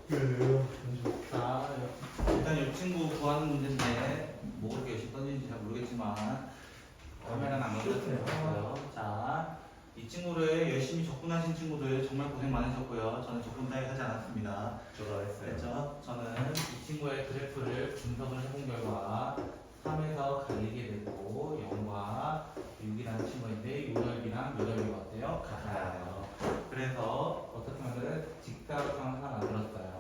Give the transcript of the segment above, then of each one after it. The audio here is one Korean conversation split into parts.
그래요. 자, 일단 이 친구 구하는 문제인데 뭐 그렇게 열심히 던지는지 잘 모르겠지만 카메라는 안 걸렸어요. 자, 이 친구를 열심히 접근하신 친구들 정말 고생 많으셨고요. 저는 접근 따위 하지 않았습니다. 저도 했어요. 됐죠? 저는 이 친구의 그래프를 분석을 해본 결과 3에서 갈리게 되고 0과 6이라는 친구인데 요 넓이랑 요 넓이가 어때요? 같아요. 그래서 어떻게 하면 직사각형 하나 만들었어요.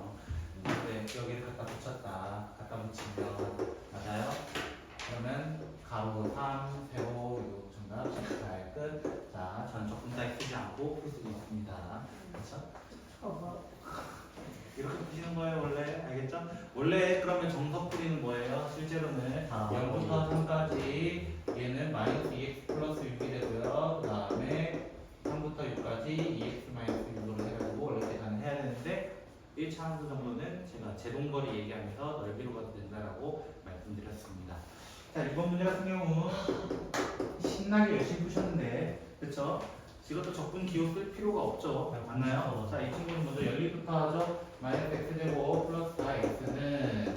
근데 여기를 갖다 붙였다. 갖다 붙이면 맞아요? 그러면 가로 3, 세로 6 정답 18 끝. 자, 저는 적분 따위 쓰지 않고 풀 수도 있습니다. 그렇죠? 이렇게 푸시는 거예요 원래 알겠죠? 원래 그러면 정석풀이는 뭐예요? 실제로는 0부터 3까지 얘는 마이너스 2x 플러스 6이 되고요. 그 다음에 3부터 6까지 2x 마이너스 6으로 해가지고 원래 계산을 해야 되는데 1차 함수 정도는 제가 제동거리 얘기하면서 넓이로 가도 된다라고 말씀드렸습니다. 자, 이번 문제 같은 경우 신나게 열심히 푸셨는데 그쵸? 이것도 적분 기호 쓸 필요가 없죠. 맞나요? 자, 이 친구는 먼저 연립부터 하죠. 마이너스 x제곱 플러스 4x는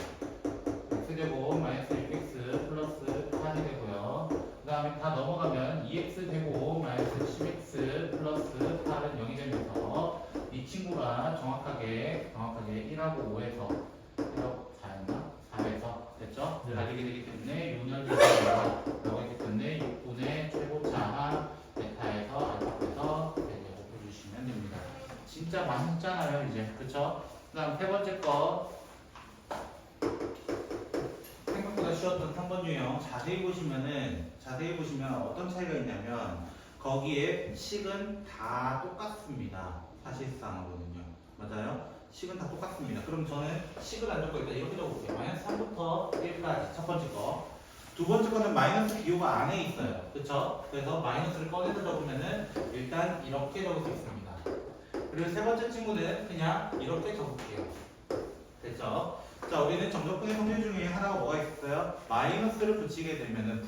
x제곱 마이너스 6x 플러스 8이 되고요. 그 다음에 다 넘어가면 2x제곱 마이너스 10x 플러스 8은 0이 되면서 이 친구가 정확하게 1하고 5에서 1하고 4였나? 4에서 됐죠? 네. 달리게 되기 때문에 요넓이가 라고 했기 때문에 6분의 최고차 베타에서 알파에서 곱해주시면 됩니다. 진짜 많잖아요 이제 그쵸? 그 다음 세 번째 거 생각보다 쉬웠던 3번 유형 자세히 보시면 어떤 차이가 있냐면 거기에 식은 다 똑같습니다. 사실상으로는요. 맞아요? 식은 다 똑같습니다. 그럼 저는 식을 안 적고 일단 이렇게 적어볼게요. 마이너스 3부터 1까지 첫 번째 거. 두 번째 거는 마이너스 기호가 안에 있어요. 그쵸? 그래서 마이너스를 꺼내서 적으면은 일단 이렇게 적을 수 있습니다. 그리고 세 번째 친구는 그냥 이렇게 적을게요. 됐죠? 자, 우리는 정적분의 성질 중에 하나가 뭐가 있었어요? 마이너스를 붙이게 되면은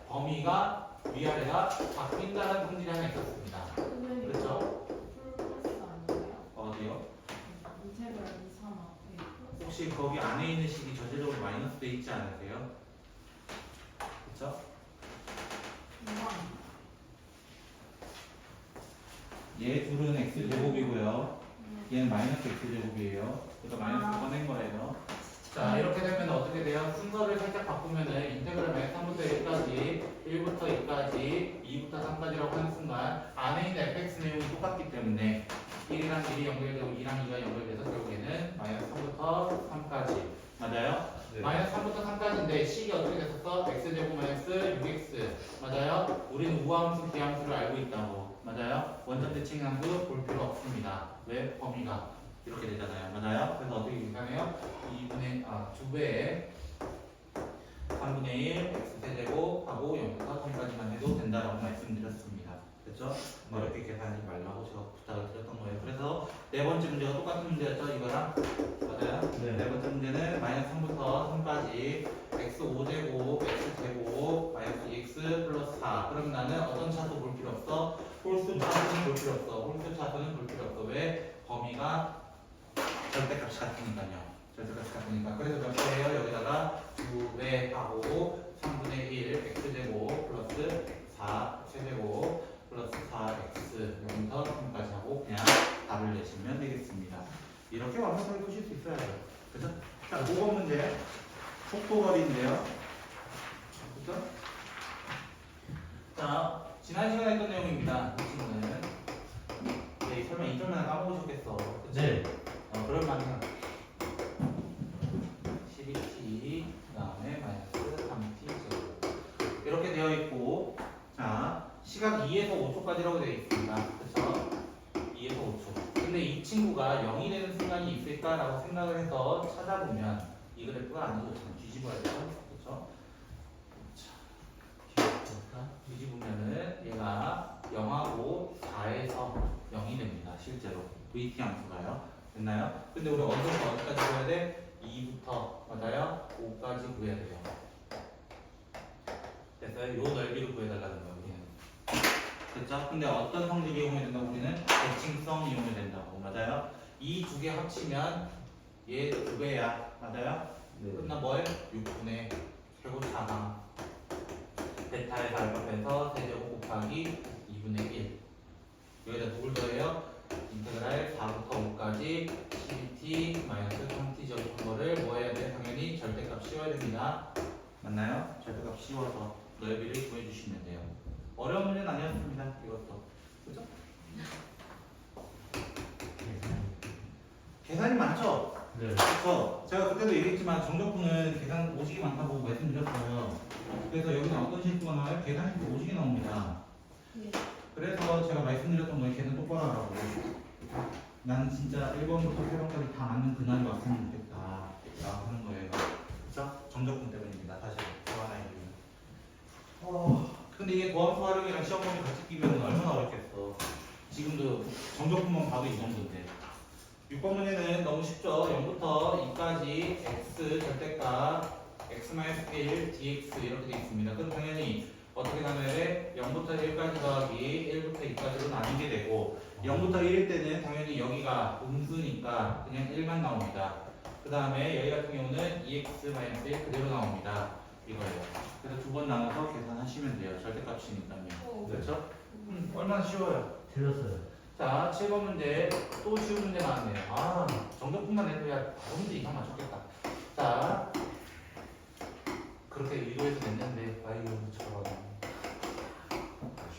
범위가 위아래가 바뀐다는 성질이 하나 있었습니다. 그렇죠? 어디요? 혹시 거기 안에 있는 식이 전체적으로 마이너스 돼 있지 않으세요? 그쵸? 얘 둘은 x제곱이고요. 얘는 마이너스 x제곱이에요. 그러니까 마이너스 꺼낸 거예요. 자, 이렇게 되면 어떻게 돼요? 순서를 살짝 바꾸면은 인테그랄 마이너스 3부터 1까지, 1부터 2까지, 2부터 3까지라고 하는 순간 안에 있는 fx 내용이 똑같기 때문에 1이랑 1이 연결되고 2랑 2가 연결돼서 결국에는 마이너스 3부터 3까지 맞아요? 네. 마이너스 3부터 3까지인데 식이 어떻게 됐었어? x제곱 마이너스 6x 맞아요? 우리는 우함수, 기함수를 알고 있다고 맞아요? 원점 대칭 함수 볼 필요 없습니다. 왜? 범위가 이렇게 되잖아요. 맞아요? 그래서 어떻게 계산해요? 2배에 3분의 1 x세제곱하고 0부터 3까지만 해도 된다라고 말씀드렸습니다. 됐죠? 어렵게 계산하지 말라고 제가 부탁을 드렸던 거예요. 그래서 네 번째 문제가 똑같은 문제였죠? 이거랑 맞아요? 네. 네 번째 문제는 마이너스 3부터 3까지 x5제곱 x제곱 마이너스 2x 플러스 4 그러면 나는 어떤 차수 볼 필요 없어? 홀수 차수는 볼 필요 없어. 홀수 차수는 볼 필요 없어. 왜? 범위가 절대값이 같으니까요. 절대값이 같으니까. 그래서 몇 배예요? 여기다가 2배 하고 3분의 1 x제곱 플러스 4 x제곱 플러스 4x 여기서 3까지 하고 그냥 답을 내시면 되겠습니다. 이렇게 완벽하게 푸실 수 있어야 돼요. 그죠? 자, 5번 문제 속도거리인데요. 그죠? 자, 지난 시간에 했던 내용입니다. 이 친구는 네, 설마 이점만 까먹으셨겠어. 그죠? 네. 그럴 만해요. 12t 그 다음에 마이너스 3t 제곱 이렇게 되어 있고 자 시각 2에서 5초까지라고 되어 있습니다. 그쵸? 2에서 5초 근데 이 친구가 0이 되는 순간이 있을까라고 생각을 해서 찾아보면 이 그래프가 아니고 참 뒤집어야 돼요. 그쵸? 자, 뒤집으면은 얘가 0하고 4에서 0이 됩니다. 실제로 VT 함수가요. 됐나요? 근데 우리 어디부터 어디까지 구해야 돼? 2부터 맞아요? 5까지 구해야 돼요. 됐어요? 요 넓이를 구해달라는 거예요. 우리는. 됐죠? 근데 어떤 성질이 이용이 된다고? 우리는 대칭성 이용이 된다고. 맞아요? 이 두 개 합치면 얘 두 배야. 맞아요? 네. 끝나 뭐예요? 6분의 최고 4가 베타에서 알파 빼서 세제곱 곱하기 2분의 1. 여기다 누굴 더해요? 인테그랄 4부터 5까지 12t 마이너스 3t 제곱한 거를 뭐 해야 돼? 당연히 절대값 씌워야 됩니다. 맞나요? 절대값 씌워서 넓이를 구해주시면 돼요. 어려운 문제는 아니었습니다. 이것도. 그죠? 계산이 많죠? 네. 그래서 제가 그때도 얘기했지만 정적분은 계산 오직이 많다고 말씀드렸어요. 그래서 여기는 어떤 실수가 나와요? 계산 실수 오직이 나옵니다. 네. 그래서 제가 말씀드렸던 거에 계산 똑바로 하라고. 나는 진짜 1번부터 8번까지 다 맞는 그날이 왔으면 좋겠다 라고 하는 거예요. 그쵸? 정적분 때문입니다. 사실 도안아이들은. 근데 이게 도함수 활용이랑 시험 범위 같이 끼면 얼마나 어렵겠어. 지금도 정적분만 봐도 이 정도인데. 6번 문제는 너무 쉽죠. 0부터 2까지 x 절대값 x-1 dx 이렇게 되어 있습니다. 그럼 당연히 어떻게 나눠야 돼? 0부터 1까지 더하기 1부터 2까지로 나뉘게 되고 0부터 1일 때는 당연히 여기가 음수니까 그냥 1만 나옵니다. 그 다음에 여기 같은 경우는 2x-1 그대로 나옵니다. 이거예요. 그래서 두 번 나눠서 계산하시면 돼요. 절대값이니까요. 그렇죠? 얼마나 쉬워요. 틀렸어요. 자, 7번 문제 또 쉬운 문제 나왔네요. 아, 정적분만 해도 야 다른 문제 이상 맞췄겠다. 자, 그렇게 의도해서 냈는데 아이고 저런.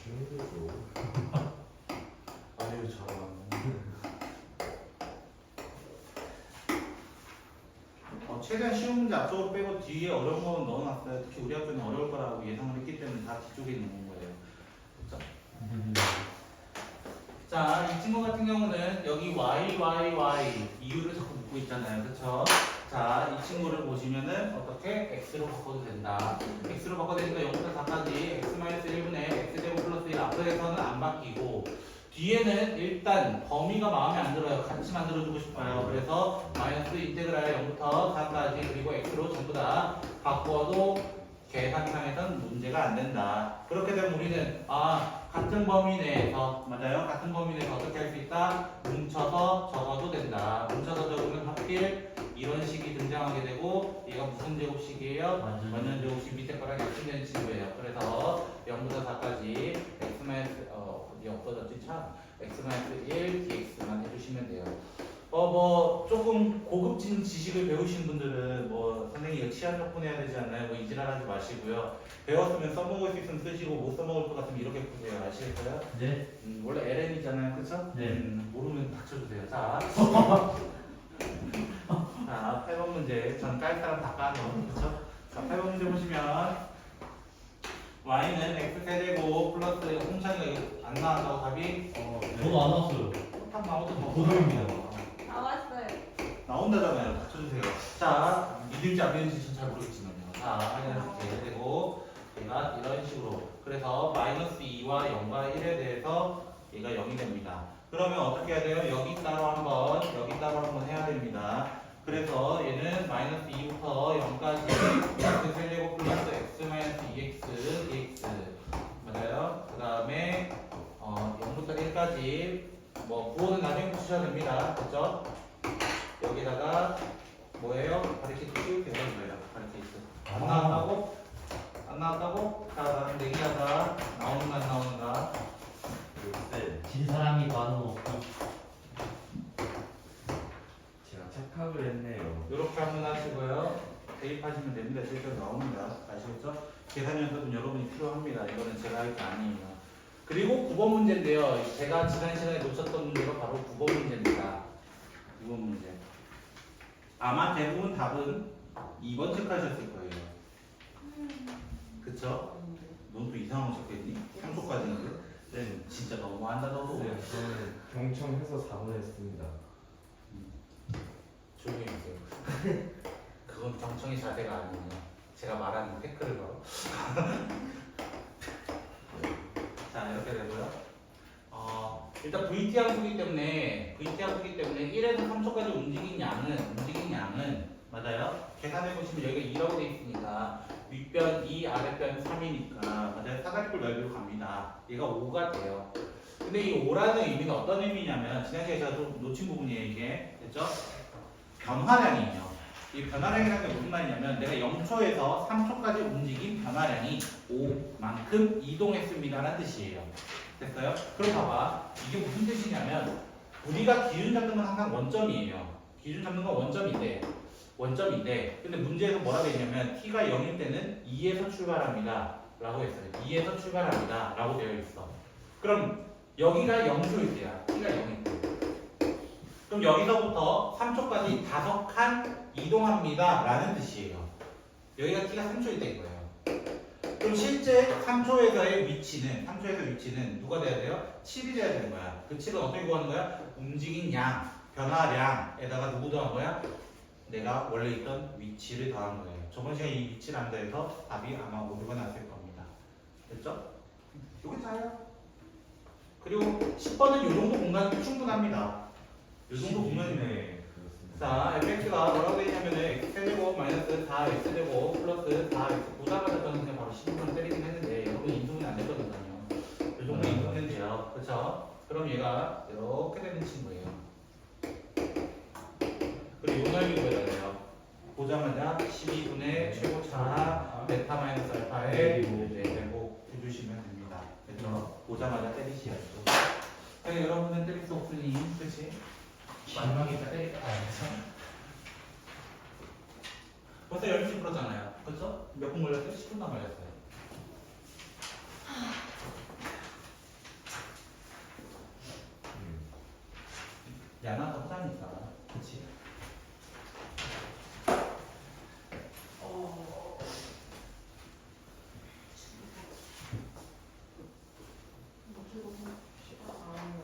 쉬운 거죠. 아유 저런. 최대한 쉬운 문제 앞쪽으로 빼고 뒤에 어려운 거는 넣어놨어요. 특히 우리 학교는 어려울 거라고 예상을 했기 때문에 다 뒤쪽에 있는 거예요. 그렇죠? 자, 이 친구 같은 경우는 여기 y 이유를 자꾸 묻고 있잖아요. 그렇죠? 자, 이 친구를 보시면은 어떻게 x로 바꿔도 된다. x로 바꿔도 되니까 0부터 4까지 x-1분의 x제곱 플러스 1 앞에서는 안 바뀌고 뒤에는 일단 범위가 마음에 안 들어요. 같이 만들어주고 싶어요. 그래서 마이너스 인테그랄 0부터 4까지 그리고 x로 전부 다 바꿔도 계산상에선 문제가 안 된다. 그렇게 되면 우리는 같은 범위 내에서 맞아요. 같은 범위 내에서 어떻게 할 수 있다? 뭉쳐서 적어도 된다. 뭉쳐서 적으면 하필 이런 식이 등장하게 되고 얘가 무슨 제곱식이에요? 완전 제곱식 밑에 거랑 약분되는 친구예요. 그래서 0부터 4까지 x 어디 없어졌지 참 x-1 dx만 해주시면 돼요. 뭐 조금 고급진 지식을 배우신 분들은 뭐 선생님 이거 치안 적분해야 되지 않나요? 뭐 이지랄하지 마시고요. 배웠으면 써먹을 수 있으면 쓰시고 못 써먹을 것 같으면 이렇게 푸세요. 아시겠어요? 네. 원래 LN이잖아요, 그렇죠? 네. 모르면 닥쳐주세요. 자, 자 8번 문제. 전 깔 사람 다 까죠, 그렇죠? 자, 8번 문제 보시면 y는 x 세제곱 플러스 홍찬이가 이거 안 나왔다고 답이 저도 안 나왔어요. 딱 나오던 거 고등입니다. 나왔어요. 나온다잖아요. 맞춰주세요. 자, 믿을지 안 믿을지 전 잘 모르겠지만요. 자, 이렇게 되고 얘가 이런 식으로 그래서 마이너스 2와 0과 1에 대해서 얘가 0이 됩니다. 그러면 어떻게 해야 돼요? 여기 따로 한번 해야 됩니다. 그래서 얘는 마이너스 2부터 0까지 x 세제곱 플러스 x 마이너스 2x dx 맞아요? 그 다음에 0부터 1까지 뭐 구호는 나중에 붙이셔야 됩니다. 그렇죠? 여기다가 뭐예요? 바리케이트 씌울게요. 이거예요. 바리케이트. 안 나왔다고? 자, 나는 내기하자. 나오는가 안 나오는가? 네. 진 사람이 많은 없기. 제가 착각을 했네요. 이렇게 한번 하시고요. 대입하시면 됩니다. 실제로 나옵니다. 아시겠죠? 계산 연습은 여러분이 필요합니다. 이거는 제가 할 게 아니에요. 그리고 9번 문제인데요. 제가 지난 시간에 놓쳤던 문제가 바로 9번 문제입니다. 9번 문제. 아마 대부분 답은 2번 체크하셨을 거예요. 그쵸? 넌 또 이상한 거 적겠니? 3초까지는? 네. 진짜 너무한다 너도. 네, 저는 경청해서 4번 했습니다. 조용히 해주세요. 그건 경청의 자세가 아니에요. 제가 말하는 태클을 걸어. 자, 이렇게 되고요. 일단 VT 함수기 때문에 1에서 3초까지 움직인 양은 맞아요? 계산해 보시면 여기가 2라고 돼 있으니까 윗변 2, 아랫변 3이니까 맞아요? 사다리꼴 넓이로 갑니다. 얘가 5가 돼요. 근데 이 5라는 의미는 어떤 의미냐면 지난 시간에 제가 좀 놓친 부분이에요. 이게 됐죠? 변화량이에요. 이 변화량이라는 게 무슨 말이냐면 내가 0초에서 3초까지 움직인 변화량이 5만큼 이동했습니다라는 뜻이에요. 됐어요? 그럼 봐봐. 이게 무슨 뜻이냐면 우리가 기준 잡는 건 항상 원점이에요. 기준 잡는 건 원점인데 근데 문제에서 뭐라고 했냐면 t가 0일 때는 2에서 출발합니다 라고 했어요. 2에서 출발합니다 라고 되어 있어. 그럼 여기가 0초일 때야. t가 0일 때. 그럼 여기서부터 3초까지 5칸 이동합니다 라는 뜻이에요. 여기가 t가 3초일 때인 거예요. 그럼 실제 3초에서의 위치는 누가 돼야 돼요? 7이 돼야 되는 거야. 그 7은 어떻게 구하는 거야? 움직인 양, 변화량에다가 누구 더한 거야? 내가 원래 있던 위치를 더한 거예요. 저번 시간에 이 위치를 안다 해서 답이 아마 5가 났을 겁니다. 됐죠? 요게 다예요. 그리고 10번은 요 정도 공간이 충분합니다. 요 정도 공간이네. 네, 그렇습니다. 자, fx가 뭐라고 되냐면은 x제곱 마이너스 4x제곱 플러스 4x 보자마자 저는 그냥 바로 12번 때리긴 했는데 여러분 인수분해 안 됐거든요. 이 정도 인수분해는 돼요. 그렇죠? 그럼 얘가 이렇게 되는 친구예요. 그리고 요 넓이 구해야 돼요. 보자마자 12분의 최고차 베타 마이너스 알파의 4제곱 해주시면 됩니다. 그래서 보자마자 때리시야죠. 여러분은 때릴 수 없으니 그치? 마지막에 때릴까? 벌써 10시 풀었잖아요. 그쵸? 몇 분 걸렸어요? 10분만 걸렸어요. 야나 더 하니까. 그치?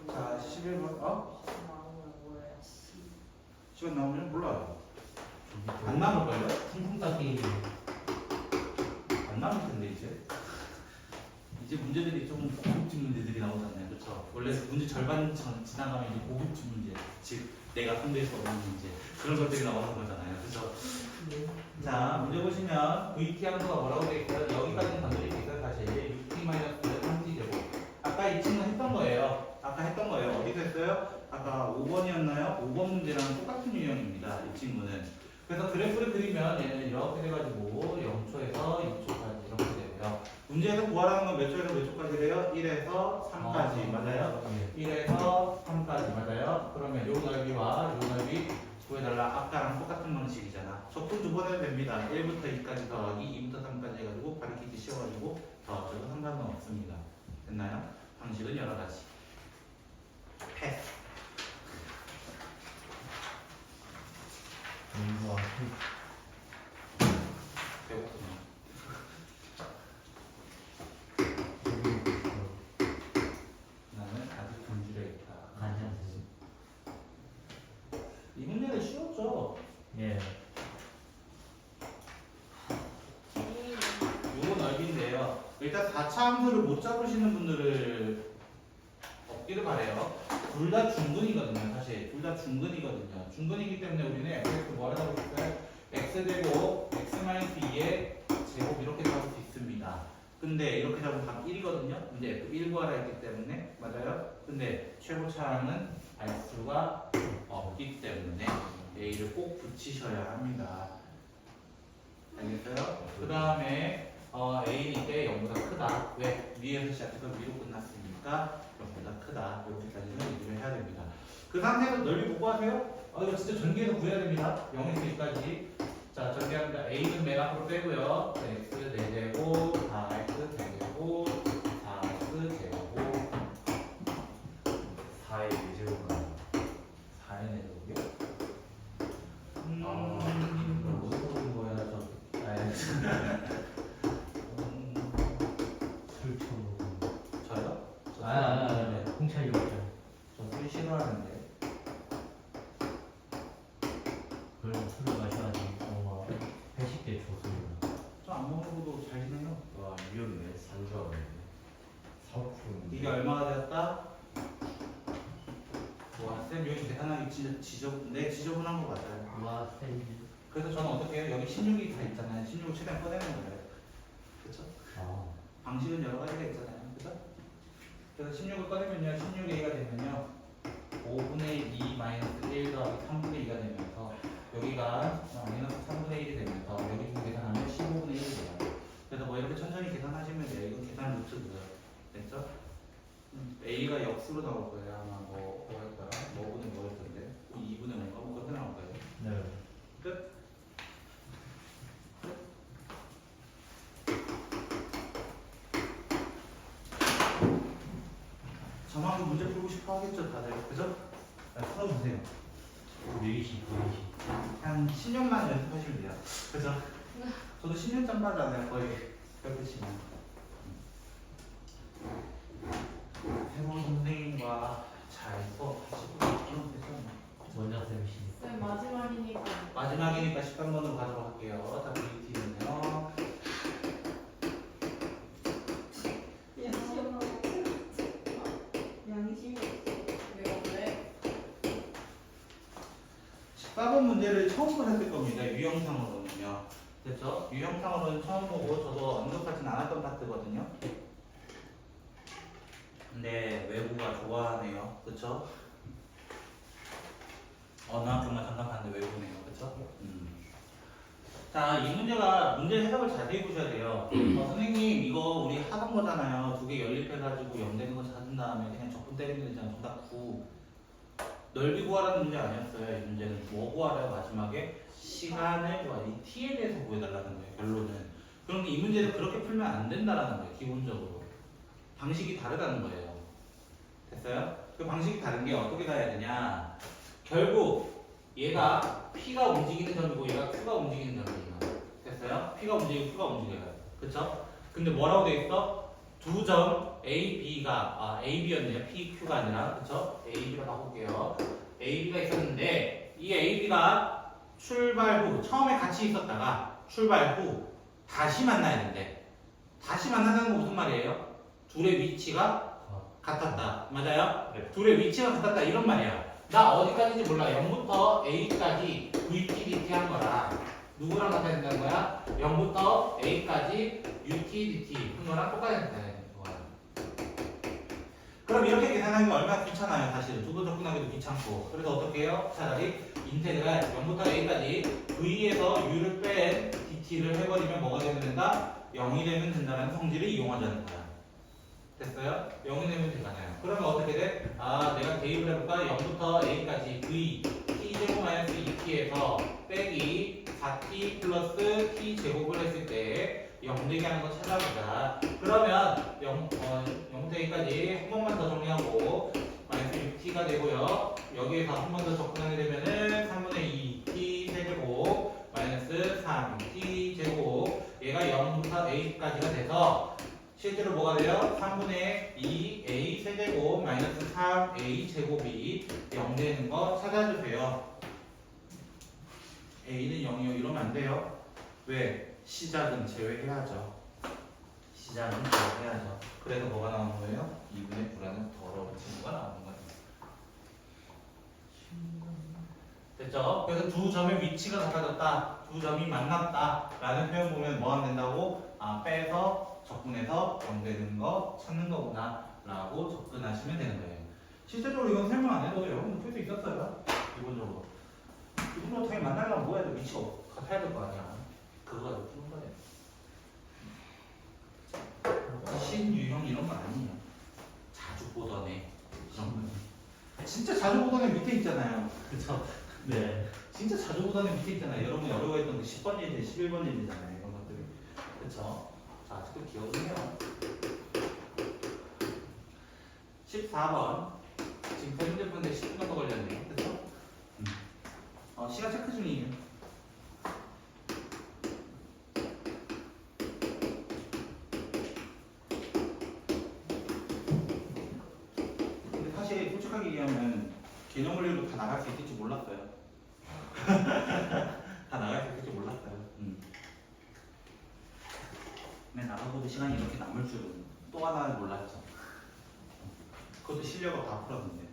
자, 11번, 10번 나오면 몰라요. 안 남을걸요? 풍풍 게임. 안 남을 텐데, 이제 문제들이 좀 고급진 문제들이 나오잖아요. 그렇죠? 원래 문제 절반 지나가면 이제 고급진 문제, 즉 내가 손댈 수 없는 문제 그런 것들이 나오는 거잖아요. 그렇죠? 자, 문제 보시면 VT 함수가 뭐라고 되어 있어요? 여기까지는 단절이 되어 있어요. 사실 6t 마이너스 3t 제곱. 아까 이 친구 했던 거예요. 어디서 했어요? 아까 5번이었나요? 5번 문제랑 똑같은 유형입니다. 이 친구는. 그래서 그래프를 그리면 얘는 이렇게 돼가지고 0초에서 2초까지 이렇게 되고요. 문제에서 구하라는 건 몇 초에서 몇 초까지래요? 1에서 3까지 맞아요? 1에서 3까지 맞아요? 그러면 요 넓이와 요 넓이 구해달라. 아까랑 똑같은 방식이잖아. 적분 두 번 해도 됩니다. 1부터 2까지 더하기 2부터 3까지 해가지고 가리키기 쉬워가지고 더하셔도 상관은 없습니다. 됐나요? 방식은 여러 가지. 패스. 배고프네. 나는 아직 분주해있다. 이 문제는 쉬웠죠? 예. 요거 넓이인데요. 일단 4차 함수를 못 잡으시는 분들을 없기를 바래요. 둘 다 중근이거든요. 사실 둘 다 중근이거든요. 중근이기 때문에 우리는 fx 뭐라고 했어요? x제곱 x-2의 제곱 이렇게 잡을 수 있습니다. 근데 이렇게 잡으면 답 1이거든요. 근데 F1 구하라 했기 때문에 맞아요. 근데 최고차항은 알 수가 없기 때문에 A를 꼭 붙이셔야 합니다. 알겠어요? 그 다음에 A는 이때 0보다 크다. 왜? 위에서 시작해서 위로 끝났으니까 0보다 크다. 이렇게까지는 얘기를 해야 됩니다. 그 상태에서 넓이 못 구하세요? 이거 진짜 전개해서 구해야 됩니다. 0에서 2까지. 자, 전개합니다. A는 맨 앞으로 빼고요. X 4제곱, 4X 4제곱, 4X 제곱. 4의 4제곱은 4의 4제곱이요? 이걸 못 보는 거야, 저요? 홍차이 없죠. 저 술 싫어하는데. 그걸 술을 마셔야지. 뭔가 회식 때 좋습니다. 저 안 먹어도 잘 지내요. 와 위험해. 산주하네. 4%인데. 이게 얼마가 되었다? 와, 쌤 여기 계산하기 진짜 지저분한 거 맞아요. 와, 센. 그래서 저는 어떻게 해요? 여기 16이 다 있잖아요. 16을 최대한 꺼내는 거예요. 그쵸? 아. 방식은 여러 가지가 있잖아요. 그죠? 그래서 16을 꺼내면요. 16a가 되면요. 5분의 2 마이너스 1 더하기 3분의 2가 되면서 여기가 마이너스 3분의 1이 되면서 여기 계산하면 15분의 1이 돼요. 그래서 뭐 이렇게 천천히 계산하시면 돼요. 이거 계산 루트고요. 됐죠? a가 역수로 나올 거예요. 아마 뭐할까? 뭐분의 뭐였을 텐데 2분의 5인가? 뭐 그렇게 나올 거예요. 네. 끝. 저만큼 문제 풀고 싶어 하겠죠, 다들. 그죠? 자, 풀어보세요. 유이시. 한 10년만 연습하시면 돼요. 그죠? 저도 10년 짬바잖아요, 거의. 12시간. 새로운 선생님과 잘 수업하시고, 그럼 되죠, 뭐. 원장 쌤이시. 쌤 마지막이니까. 마지막이니까 10단번으로 가도록 할게요. 자, VT는요. 양심이 왜요? 왜? 14번 문제를 처음 보셨을 겁니다. 유형상으로는요. 됐죠? 유형상으로는 처음 보고 저도 언급하진 않았던 파트거든요. 근데 외국어가 좋아하네요. 그쵸? 어느 학교만 잠깐 봤는데 외우네요. 그쵸? 자, 이 문제 해석을 자세히 보셔야 돼요. 선생님, 이거 우리 하던 거잖아요. 두 개 연립해가지고 0 되는 거 찾은 다음에 그냥 적분 때리면 되잖아. 정답 9. 넓이 구하라는 문제 아니었어요. 이 문제는 뭐 구하래요? 마지막에 시간을 구하라. 이 t에 대해서 구해달라는 거예요. 결론은. 그런데 이 문제를 그렇게 풀면 안 된다라는 거예요. 기본적으로. 방식이 다르다는 거예요. 됐어요? 그 방식이 다른 게 어떻게 가야 되냐? 결국 얘가 P가 움직이는 점이고 얘가 Q가 움직이는 점이에요. 됐어요? P가 움직이고 Q가 움직여요. 그쵸? 근데 뭐라고 돼 있어? 두 점 A, B가 A, B였네요. P, Q가 아니라. 그쵸? A, B로 바꿀게요. A, B가 있었는데 이 A, B가 출발 후 처음에 같이 있었다가 출발 후 다시 만나야 된대. 다시 만나는 건 무슨 말이에요? 둘의 위치가 같았다. 맞아요? 네. 둘의 위치가 같았다. 이런 말이야. 나 어디까지인지 몰라. 0부터 A까지 VT, DT 한 거라. 누구랑 같아야 된다는 거야? 0부터 A까지 UT, DT 한 거랑 똑같아야 된다는 거야. 그럼 이렇게 계산하는 게 얼마나 귀찮아요. 사실은. 두번 접근하기도 귀찮고. 그래서 어떻게 해요? 차라리 인테그랄 0부터 A까지 V에서 U를 뺀 DT를 해버리면 뭐가 되면 된다? 0이 되면 된다는 성질을 이용하자는 거야. 됐어요? 0이 되면 되잖아요. 그러면 어떻게 돼? 아, 내가 대입을 해볼까? 0부터 A까지 V T제곱 마이너스 2T에서 빼기 4T 플러스 T제곱을 했을 때 0되게 하는 거 찾아보자. 그러면 0부터 A까지 한 번만 더 정리하고 마이너스 6T가 되고요. 여기에서 한 번 더 접근하게 되면은 3분의 2T 세제곱 마이너스 3T 제곱 얘가 0부터 A까지가 돼서 실제로 뭐가 돼요? 3분의 2a 세제곱 마이너스 3a 제곱이 0 되는 거 찾아주세요. a는 0이요. 이러면 안 돼요. 왜? 시작은 제외해야죠. 시작은 제외해야죠. 그래서 뭐가 나오는 거예요? 2분의 9라는 더러운 친구가 나오는 거예요. 됐죠? 그래서 두 점의 위치가 같아졌다. 두 점이 만났다. 라는 표현 보면 뭐 하면 된다고? 아, 빼서 적분해서 0 되는 거 찾는 거구나 라고 접근하시면 되는 거예요. 실제적으로 이건 설명 안 해도 여러분 풀 수 있었어요. 기본적으로. 기본적으로 당연히 만나려면 뭐 해야 돼? 위치가 같아야 될 거 아니야. 그거 가지고 푸는 거예요. 신유형 이런 거 아니에요. 자주 보던 애 그런 거. 진짜 자주 보던 애 밑에 있잖아요. 그쵸? 네. 진짜 자주 보던 애 밑에 있잖아요. 여러분이 어려워했던 게 10번 예제, 11번 예제잖아요. 이런 것들이. 그쵸? 자, 아직도 기억을 해요. 14번. 지금 현재 분인데 10분 정도 걸렸네요. 그쵸? 시간 체크 중이에요. 근데 사실 솔직하게 얘기하면 개념 원리로 다 나갈 수 있을지 몰랐어요. 다 나갈 수 있을지 몰랐어요. 근데 나가고도 시간이 이렇게 남을 줄은 또 하나는 몰랐죠. 그것도 실력을 다 풀었는데.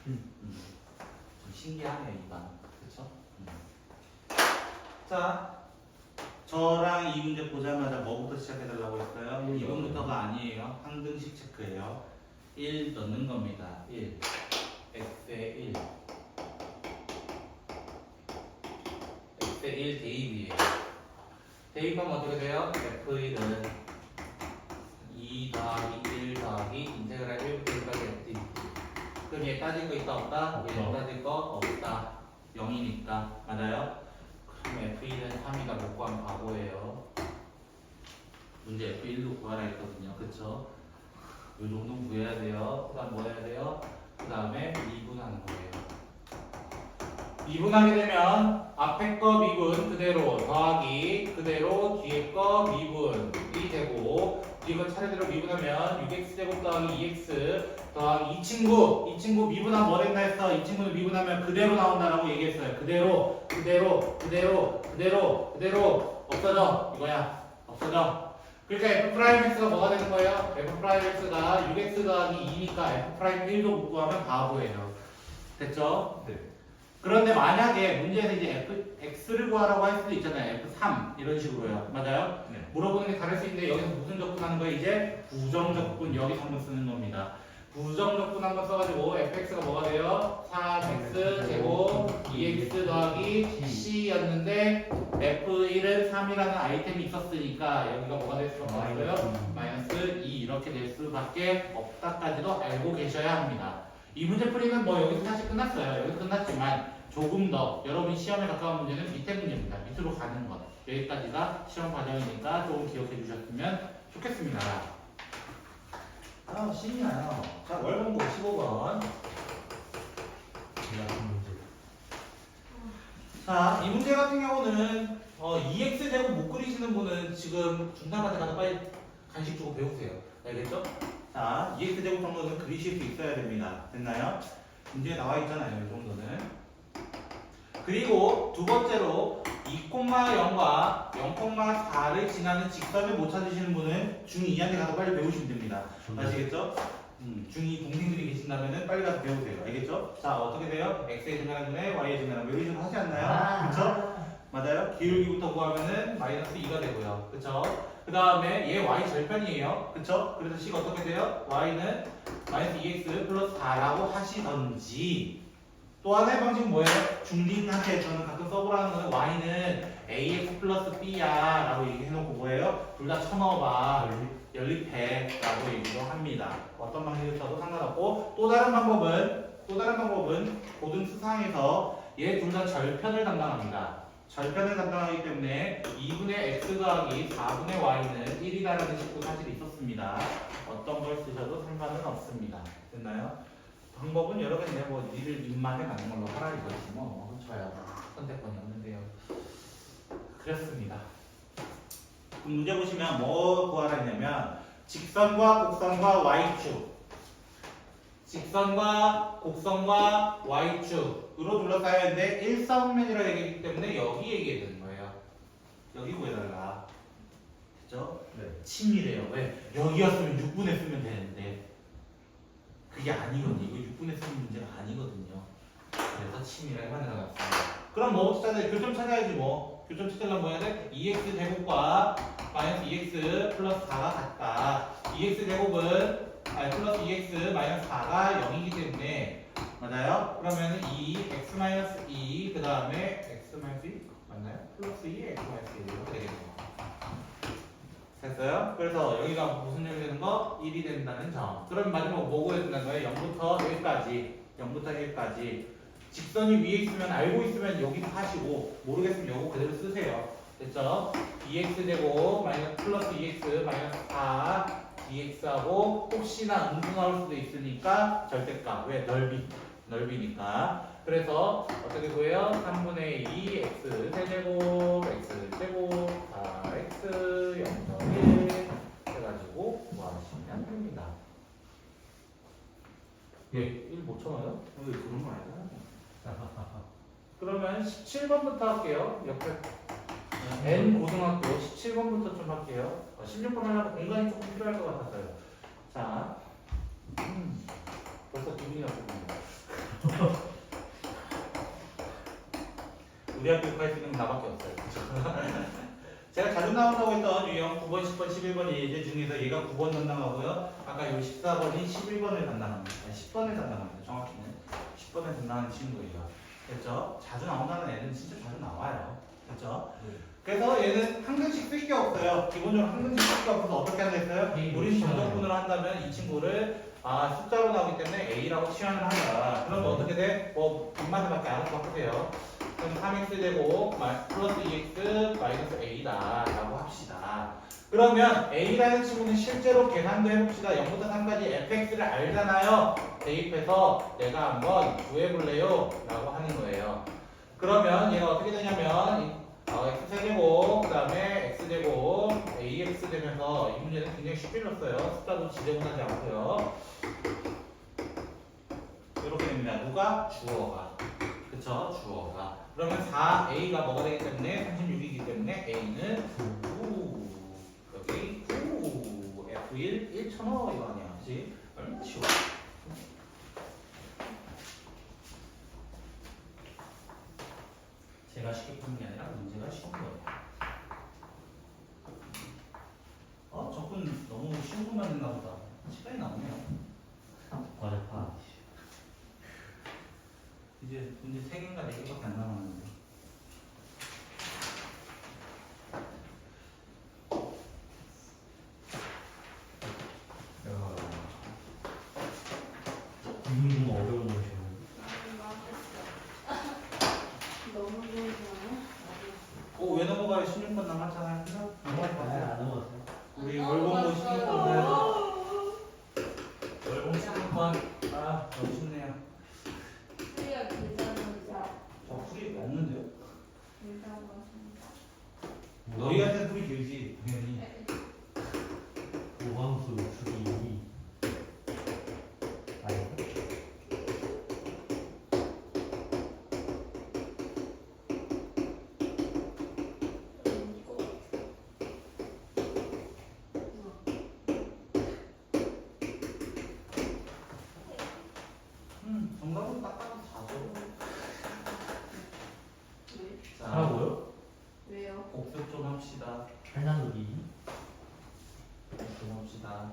좀 신기하네요, 이반. 그쵸? 자, 저랑 이 문제 보자마자 뭐부터 시작해달라고 했어요? 1 2번부터가 아니에요. 항등식 체크예요. 1 넣는 겁니다. 1. x에 1. x에 1 대입이에요. 대입하면 어떻게 돼요? f1은 2 더하기 1 더하기 인테그랄 1부터 1까지 f. 그럼 얘 따질 거 있다 없다? 얘 없다. 따질 거 없다. 0이니까. 맞아요? 그럼 f1은 3이가 못 구하면 바보예요. 문제 F1도 구하라 했거든요. 그쵸? 요 정도 구해야 돼요. 그 다음 뭐 해야 돼요? 그 다음에 미분하는 거예요. 미분하게 되면 앞에 거 미분 그대로 더하기 그대로 뒤에 거 미분이 되고 이거 차례대로 미분하면 6x제곱 더하기 2x 더하기 이 친구 미분하면 뭐 된다 했어? 이 친구는 미분하면 그대로 나온다라고 얘기했어요. 그대로 없어져 이거야. 없어져. 그러니까 f'x가 뭐가 되는 거예요? f'x가 6x 더하기 2니까 f'1도 못 구하면 바보예요. 됐죠? 네. 그런데 만약에 문제에서 이제 x를 구하라고 할 수도 있잖아요. f3 이런 식으로요. 맞아요? 네. 물어보는 게 다를 수 있는데 여기서 무슨 적분하는 거예요? 이제 부정적분 여기서 한번 쓰는 겁니다. 부정적분 한번 써가지고 fx가 뭐가 돼요? 3x 제곱 2x 더하기 c였는데 f1은 3이라는 아이템이 있었으니까 여기가 뭐가 될 수밖에 없어요? 마이너스 2 이렇게 될 수밖에 없다까지도 알고 계셔야 합니다. 이 문제 풀이는 뭐 여기서 사실 끝났어요. 여기서 끝났지만 조금 더 여러분 시험에 가까운 문제는 밑에 문제입니다. 밑으로 가는 것. 여기까지가 시험 과정이니까 조금 기억해 주셨으면 좋겠습니다. 아, 신이 나요. 자, 월봉고 15번. 제가 한 문제. 자, 이 문제 같은 경우는 2x제곱 못 그리시는 분은 지금 중간까지 가서 빨리 간식 주고 배우세요. 알겠죠? 자, 2x제곱 정도는 그리실 수 있어야 됩니다. 됐나요? 문제에 나와 있잖아요. 이 정도는. 그리고 두 번째로 2,0과 0,4를 지나는 직선을 못 찾으시는 분은 중2한테 가서 빨리 배우시면 됩니다. 아시겠죠? 중2 동생들이 계신다면 빨리 가서 배우세요. 알겠죠? 자, 어떻게 돼요? x에 증가하는 분에 y에 증가하는 분 이런 식으로 하지 않나요? 그쵸? 맞아요? 기울기부터 구하면은 마이너스 2가 되고요. 그쵸? 그 다음에 얘 y 절편이에요. 그쵸? 그래서 식이 어떻게 돼요? y는 마이너스 2x 플러스 4라고 하시던지 또 하나의 방식은 뭐예요? 중딩한테 저는 가끔 써보라는 거는 y는 ax 플러스 b야 라고 얘기해놓고 뭐예요? 둘 다 쳐넣어봐. 연립해 라고 얘기도 합니다. 어떤 방식을 써도 상관없고 또 다른 방법은 고등 수상에서 얘 둘 다 절편을 담당합니다. 절편을 담당하기 때문에 2분의 x 더하기 4분의 y는 1이다라는 식도 사실 있었습니다. 어떤 걸 쓰셔도 상관은 없습니다. 됐나요? 방법은 여러 개인데 뭐 니를 입맛에 맞는 걸로 하라 이거지 뭐 저야 선택권이 없는데요. 그렇습니다. 그럼 문제 보시면 뭐 구하라 했냐면 직선과 곡선과 y축 직선과 곡선과 y축으로 둘러싸여 있는데 일사분면이라고 얘기했기 때문에 여기 얘기해야 되는 거예요. 여기 구해달라. 됐죠? 네. 치밀해요. 왜? 여기였으면 6분의 쓰면 되는데 그게 아니거든요. 이거 6분의 쓰는 문제가 아니거든요. 그래서 치밀하게 만들어놨습니다. 그럼 뭐부터 찾아야 돼? 교점 찾아야지 뭐. 교점 찾으려면 뭐 해야 돼? 2x 제곱과 마이너스 2x 플러스 4가 같다. 2x 제곱은 플러스 2x 마이너스 4가 0이기 때문에 맞아요? 그러면 2x 마이너스 2 그 다음에 x 마이너스 2 맞나요? 플러스 2 x 마이너스 1 이렇게 되겠네요. 됐어요? 그래서 여기가 무슨 얘기 되는 거? 1이 된다는 점. 그럼 마지막 뭐 구해야 된다는 거예요? 0부터 1까지. 0부터 1까지. 직선이 위에 있으면 알고 있으면 여기서 하시고 모르겠으면 요거 그대로 쓰세요. 됐죠? 2x제곱 마이너스 플러스 2x 마이너스 4 dx하고 혹시나 음수 나올 수도 있으니까 절대값. 왜? 넓이니까. 그래서 어떻게 구해요? 3분의 2 x 세제곱 x 제곱 4x 0.1 해가지고 구하시면 됩니다. 예, 1 못 쳐넣어요? 왜 그런 거 아니야? 그러면 17번부터 할게요. 옆에 N 고등학교 17번부터 좀 할게요. 16번 하려고 공간이 조금 필요할 것 같았어요. 자, 벌써 기분이 나쁘군요. 우리 학교 갈 수 있는 건 나밖에 없어요. 제가 자주 나온다고 했던 유형 9번, 10번, 11번 예제 중에서 얘가 9번 담당하고요. 아까 요 14번이 11번을 담당합니다. 아니, 10번을 담당합니다. 정확히는 10번을 담당하는 친구예요. 됐죠? 자주 나온다는 애는 진짜 자주 나와요. 됐죠? 그래서 얘는 항등식 쓸 게 없어요. 기본적으로 항등식 쓸 게 없어서 어떻게 하겠어요? 우리 정적분으로 한다면 이 친구를 숫자로 나오기 때문에 A라고 치환을 한다. 그럼 어떻게 돼? 뭐 빈맛에밖에 알아서 바꾸세요. 그럼 3x 되고 플러스 2x 마이너스 a다 라고 합시다. 그러면 a라는 친구는 실제로 계산도 해봅시다. 0부터 3까지 fx를 알잖아요. 대입해서 내가 한번 구해볼래요? 라고 하는 거예요. 그러면 얘가 어떻게 되냐면 x세제곱 그 다음에 x제곱 ax 되면서 이 문제는 굉장히 쉽게 줬어요. 숫자도 지저분하지 않고요. 이렇게 됩니다. 누가? 주어가. 그쵸? 주어가. 그러면 4a가 뭐가 되기 때문에 36이기 때문에 a는 9 여기 9 f1 1,000원 이거 아니야 그치? 치워. 제가 쉽게 푸는 게 아니라 문제가 쉬운 거예요. 접근 너무 쉬운 것만 했나 보다. 시간이 남네요. 과제파. 이제 문제 3개인가 4개밖에 안 남았는데. 너무 어려운 거죠. 너무 좋아요. 왜 넘어가요? 16번 남았잖아요. 그죠? 넘어갈 거예요. 안 넘어갔어요. 우리 월봉도 16번 해야죠. 월봉 16번. 너무 쉽네요. 수리가 길다는자 저 풀이 없는데요? 길다고 하십니다. 너희한테 풀이 길지, 당연히. 우방수 주기 아니 정답은 딱 봐도 4죠. 자, 하라고요? 왜요? 복습 좀 합시다. 8 나누기 좀 합시다.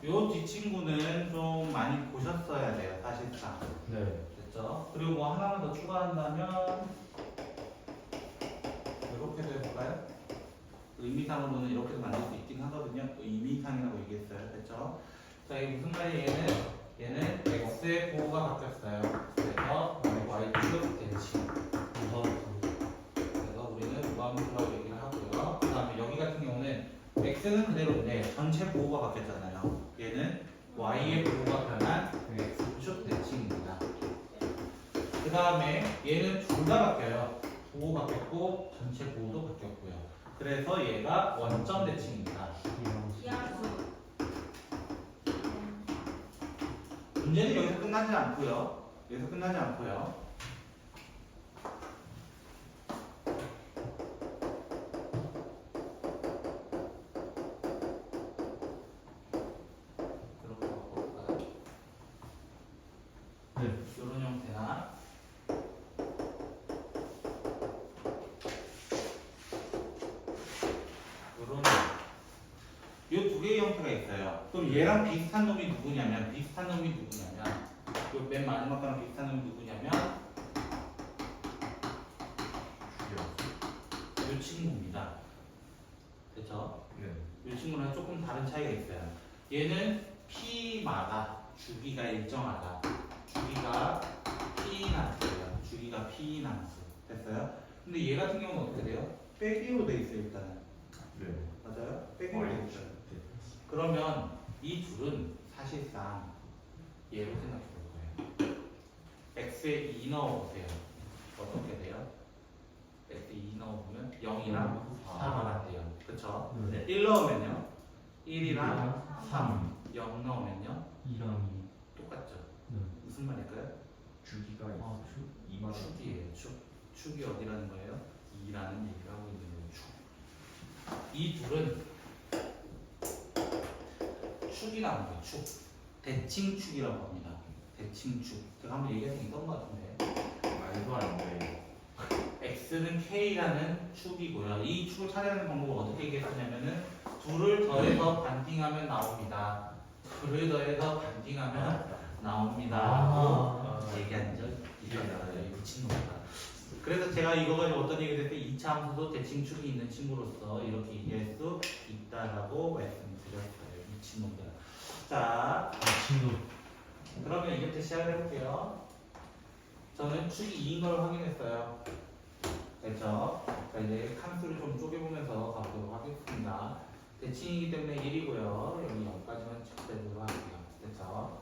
요 뒷친구는 좀 많이 보셨어야 돼요, 사실상. 네. 됐죠? 그리고 뭐 하나만 더 추가한다면 이렇게도 해볼까요? 의미상으로는 이렇게도 만들 수 있긴 하거든요. 또 의미상이라고 얘기했어요. 됐죠? 자, 이게 무슨 말이에요? 얘는 x의 부호가 바뀌었어요. 그래서 y축 대칭. 우방수 그래서 우리는 무함수라고 얘기를 하고요. 그 다음에 여기 같은 경우는 x는 그대로인데 전체 부호가 바뀌었잖아요. 얘는 y의 부호가 변한 x축 대칭입니다. 그 다음에 얘는 둘 다 바뀌어요. 부호 바뀌었고 전체 부호도 바뀌었고요. 그래서 얘가 원점 대칭입니다. 이하수. 문제는 여기서 끝나지 않고요. 여기서 끝나지 않고요. 이렇게 바꿔볼까요? 네. 이런 형태나 이런 이 두 개의 형태가 있어요. 그럼 얘랑 비슷한 놈이 누구냐면 요맨 마지막 거랑 비슷한 놈이 누구냐면 이 친구입니다. 그렇죠? 네. 이 친구랑 조금 다른 차이가 있어요. 얘는 P마다 주기가 일정하다. 주기가 P난수예요. 주기가 P난수. 됐어요? 근데 얘 같은 경우는 어떻게 돼요? 빼기로 돼 있어요, 일단은. 네. 맞아요? 빼기로 돼 있어요. 네. 그러면 이 둘은 사실상 얘로 생각해 볼 거예요. x에 2 넣어보세요. 어떻게 돼요? x에 2 넣어보면 0이랑 4가 같대요. 그쵸? 네. 1 넣으면요? 1이랑 3 0 넣으면요? 2랑 똑같죠? 2 네. 무슨 말일까요? 주기가 아, 있어. 2만 축이에요. 축. 축이 어디라는 거예요? 2라는 얘기를 하고 있는 거예요. 축. 이 둘은 축이 나온 거예요. 축. 대칭축이라고 합니다. 대칭축. 제가 한번 얘기한 적 있던 것 같은데. 말도 안 돼. x는 k라는 축이고요. 이 축을 찾아내는 방법을 어떻게 얘기했었냐면은 둘을 더해서 반띵하면 나옵니다. 둘을 더해서 반띵하면 나옵니다. 아. 라고 얘기한 적 있었어요. 이 미친놈이다. 그래서 제가 이거 가지고 어떤 얘기를 했을 때 2차 함수도 대칭축이 있는 친구로서 이렇게 얘기할 수 있다라고 말씀드렸어요. 미친놈들. 자, 친구. 그러면 이제부터 시작을 해볼게요. 저는 축이 2인 걸 확인했어요. 됐죠? 자, 이제 칸수를 좀 쪼개보면서 가보도록 하겠습니다. 대칭이기 때문에 1이고요. 여기 0까지만 체크되도록 할게요. 됐죠?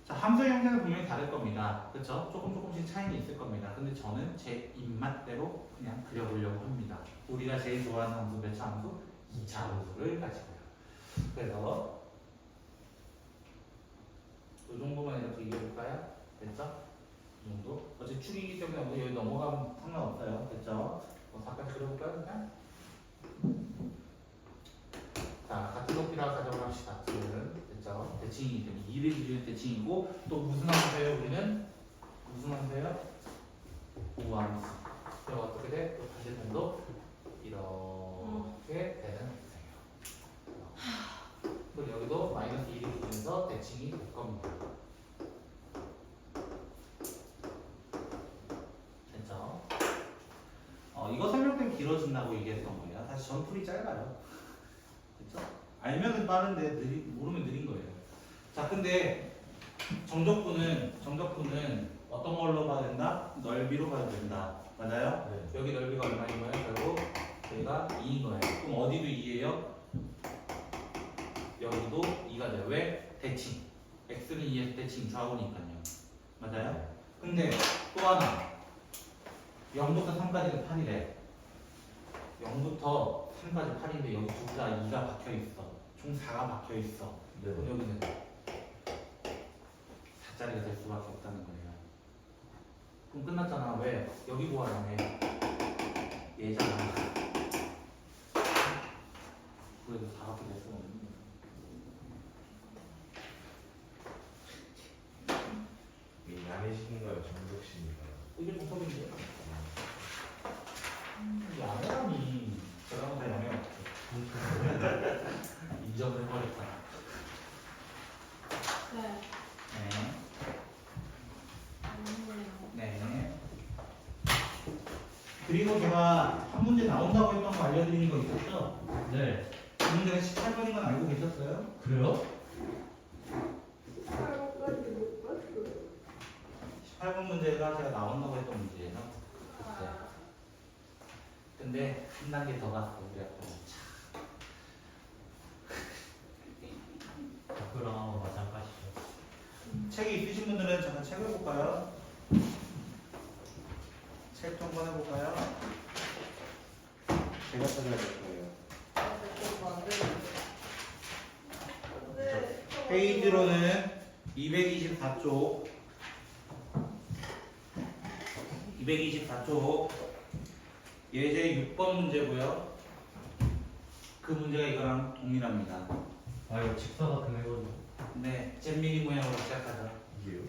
자, 함수의 형태는 분명히 다를 겁니다. 그쵸? 조금씩 차이는 있을 겁니다. 근데 저는 제 입맛대로 그냥 그려보려고 합니다. 우리가 제일 좋아하는 함수 몇 차 함수? 2차 함수를 가지고요. 그래서 이 정도만 이렇게 얘기해볼까요? 됐죠? 이 정도? 어차피 축이기 때문에 우리 여기 넘어가면 상관없어요. 됐죠? 잠깐 그려볼까요? 그냥? 자, 같은 높이라고 가져고 합시다. 지금 됐죠? 대칭이기 때문에 2를 기준으로 대칭이고 또 무슨 함수예요? 우리는? 무슨 함수예요? 우함수. 그럼 어떻게 돼? 또 다시 펜도 이렇게 되는 함수예요. 그리고 여기도 마이너스 1이 기준에서 대칭이 될 겁니다. 됐죠? 이거 설명 때문에 길어진다고 얘기했던 거예요. 사실 전풀이 짧아요. 됐죠? 알면은 빠른데 모르면 느린 거예요. 자, 근데 정적분은 어떤 걸로 봐야 된다? 넓이로 봐야 된다. 맞아요? 네. 여기 넓이가 얼마인 거예요? 결국 여기가 2인 거예요. 그럼 어디도 2예요? 여기도 2가 돼요. 왜? 대칭. x는 2에서 대칭 좌우니까요. 맞아요? 근데 또 하나 0부터 3까지는 8이래. 0부터 3까지 8인데 여기 둘다 2가 박혀있어. 총 4가 박혀있어. 네. 그럼 여기는 4짜리가 될 수밖에 없다는 거예요. 그럼 끝났잖아. 왜? 여기 구하라며. 얘잖아. 그래도 4밖에 될 수가 없는 거야. 이 양해식인가요? 정석식인가요? 이게 정석인데? 야매라니. 제가 한번 야매 없죠. 인정을 해버렸다. 네. 네. 아니에요. 네. 그리고 제가 한 문제 나온다고 했던 거 알려드리는 거 있었죠? 네. 그 문제가 18번인 건 알고 계셨어요? 그래요? 18번 문제가 제가 나온다고 했던 문제예요. 네. 근데 한 단계 더 갔어. 우리 앞으로. 그럼 마찬가지죠. 책이 있으신 분들은 잠깐 책을 볼까요? 책 좀 한번 해볼까요? 제가 찾아야 될 거예요. 페이지로는 224쪽 224쪽 예제 6번 문제고요. 그 문제가 이거랑 동일합니다. 아 이거 직사 같은 거 해가지고. 네, 잼미니 모양으로 시작하죠. 이게요?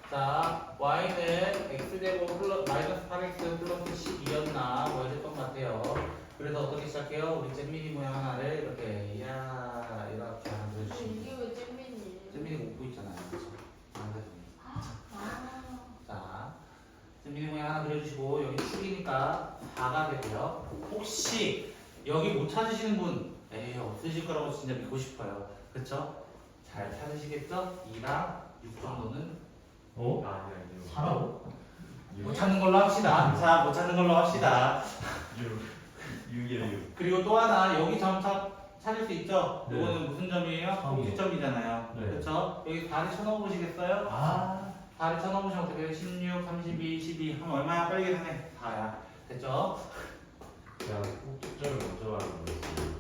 자, y는 x제곱 마이너스 8x 플러스 12였나 뭐 이랬던 것 같아요. 그래서 어떻게 시작해요? 우리 잼미니 모양 하나를 이렇게 이렇게 하나 그려주시면 이게 왜 잼민이에요? 잼미니 웃고 있잖아요. 그렇죠? 자, 잼미니 모양 하나 그려주시고 여기 축이니까 4가 되고요. 혹시 여기 못 찾으시는 분 에이 없으실 거라고 진짜 믿고 싶어요. 그쵸? 잘 찾으시겠죠? 2랑 6 정도는 어? 아니요. 사라고? 못 찾는 걸로 합시다. 자, 못 찾는 걸로 합시다. 6이에요 6. 그리고 또 하나 여기 점 찾을 수 있죠? 네. 이거는 무슨 점이에요? 삼이요. 꼭지점이잖아요. 네. 그렇죠? 여기 4를 쳐넣어보시겠어요? 아. 4를 쳐넣으시면 어떻게 돼요? 16, 32, 12 하면 얼마야? 빨리 계산해. 4야. 됐죠? 그냥 꼭지점을 먼저 하는 거였어요.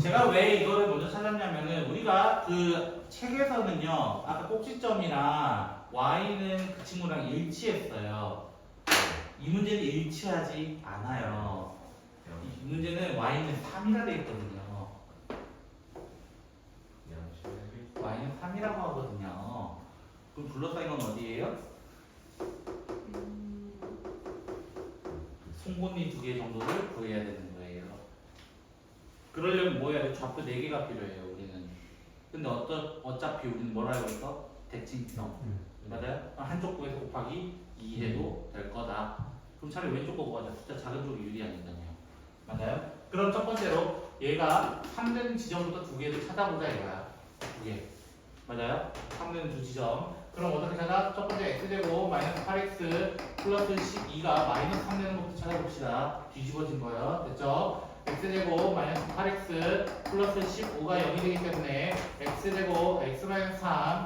제가 왜 이거를 먼저 찾았냐면은 우리가 그 책에서는요 아까 꼭지점이랑 y는 그 친구랑 일치했어요. 이 문제는 일치하지 않아요. 이 문제는 y는 3이라 돼 있거든요. 3이라고 하거든요. 그럼 둘러싸인 건 어디예요? 송곳니 2개 정도를 구해야 되는 거예요. 그러려면 뭐 해야 돼? 좌표 4개가 필요해요, 우리는. 근데 어차피 우리는 뭘 알고 있어? 대칭성. 맞아요? 한쪽 구에서 곱하기 2 해도 될 거다. 그럼 차라리 왼쪽 거 구하자. 숫자 작은 쪽이 유리하니까요. 맞아요? 그럼 첫 번째로 얘가 3되는 지점부터 2개를 찾아보자 이거야. 2개. 맞아요? 3되는 2지점. 그럼 어떻게 찾아? 첫 번째 x제곱 마이너스 8x 플러스 12가 마이너스 3되는 것부터 찾아봅시다. 뒤집어진 거예요. 됐죠? x제곱 마이너스 8x 플러스 15가 0이 되기 때문에 x제곱 x 마이너스 3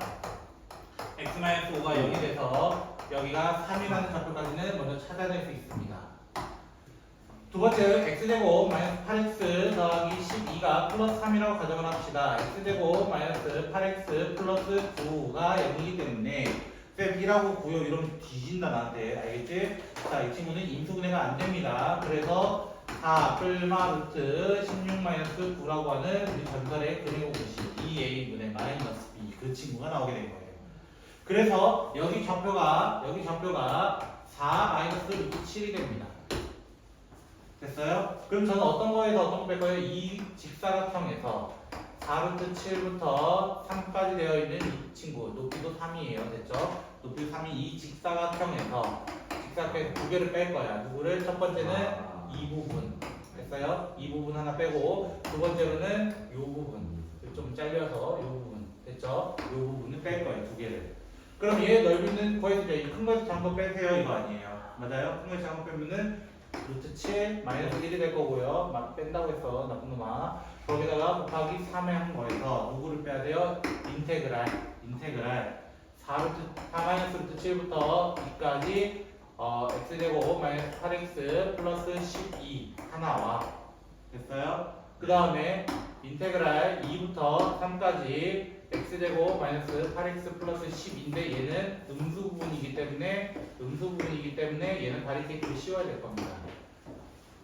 x 마이너스 5가 0이 돼서 여기가 3이라는 좌표까지는 먼저 찾아낼 수 있습니다. 두 번째 x제곱 마이너스 8x 더하기 12가 플러스 3이라고 가정을 합시다. x제곱 마이너스 8x 플러스 9가 0이기 때문에 쌤 1하고 9요 이러면 뒤진다 나한테. 알겠지? 자, 이 친구는 인수분해가 안 됩니다. 그래서 4 플마 루트 16 마이너스 9라고 하는 우리 전설의 근의 공식 2a분의 마이너스 b 그 친구가 나오게 된 거예요. 그래서 여기 좌표가 4 마이너스 루트 7이 됩니다. 됐어요? 그럼 저는 어떤 거에서 어떤 거 뺄 거예요? 이 직사각형에서 4루트 7부터 3까지 되어 있는 이 친구 높이도 3이에요. 됐죠? 높이 3이 이 직사각형에서 두 개를 뺄 거야. 누구를? 첫 번째는 이 부분. 됐어요? 이 부분 하나 빼고 두 번째로는 이 부분. 좀 잘려서 이 부분. 됐죠? 이 부분을 뺄 거예요. 두 개를. 그럼 얘 넓이는 구해주죠. 이 큰 거에서 작은 거 빼세요. 이거 아니에요. 맞아요? 큰 거에서 작은 거 빼면은 루트 7 마이너스 1이 될 거고요. 막 뺀다고 했어. 나쁜 놈아. 거기다가 곱하기 3에 한 거에서 누구를 빼야 돼요? 인테그랄 4 마이너스 루트 7부터 2까지 x제곱 마이너스 8x 플러스 12 하나와 됐어요? 그 다음에 인테그랄 2부터 3까지 x제곱 마이너스 8x 플러스 10인데 얘는 음수 부분이기 때문에 얘는 바리케이트를 씌워야 될 겁니다.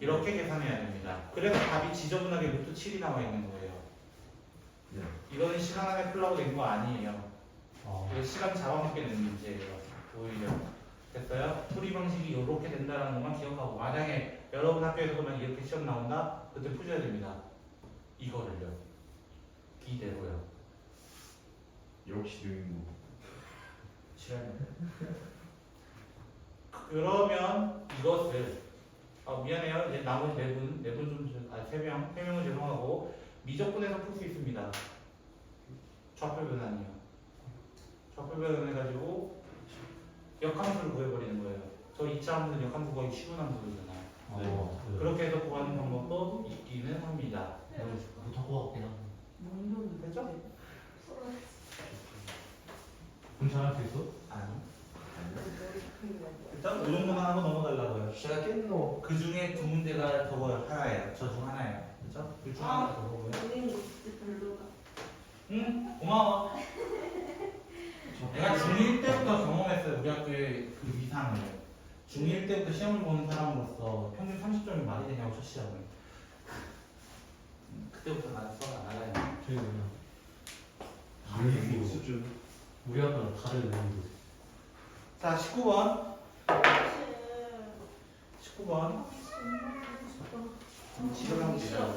이렇게 계산해야 됩니다. 그래서 답이 지저분하게 루트 7이 나와 있는 거예요. 네. 이거는 시간 안에 풀라고 된 거 아니에요. 이거 시간 잡아먹게 된 문제예요. 오히려. 됐어요? 풀이 방식이 이렇게 된다는 것만 기억하고 만약에 여러분 학교에서만 이렇게 시험 나온다? 그때 푸셔야 됩니다. 이거를요. 이대로요. 역시 능무. 싫어요. 그러면 이것을 미안해요. 이제 나머지 네 분 좀, 세 명은 죄송하고 미적분해서 풀 수 있습니다. 좌표 변환이요. 좌표 변환해가지고 역함수를 구해버리는 거예요. 저 2차 함수는 역함수 구하기 쉬운 함수잖아요. 그렇게 해서 구하는 방법도 있기는 합니다. 못하고 같긴 한데. 됐죠? 괜찮을 수 있어? 아니. 일단 이 정도만 하고 넘어가려고요. 시작했노. 그 중에 두 문제가 저거 하나예요. 저 중 하나예요. 그렇죠? 둘중 하나가 저거고요. 선생님 진짜 별로다. 응? 고마워. 내가 중1 때부터 경험했어요. 우리 학교의 그 위상을. 중1 때부터 시험을 보는 사람으로서 평균 30점이 말이 되냐고 첫 시험을. 그때부터 나는 수업 안 할래요. 저희 그냥 능무 수준. 우리 학교는 다들 내는 자, 19번. 19번. 지금 싫어.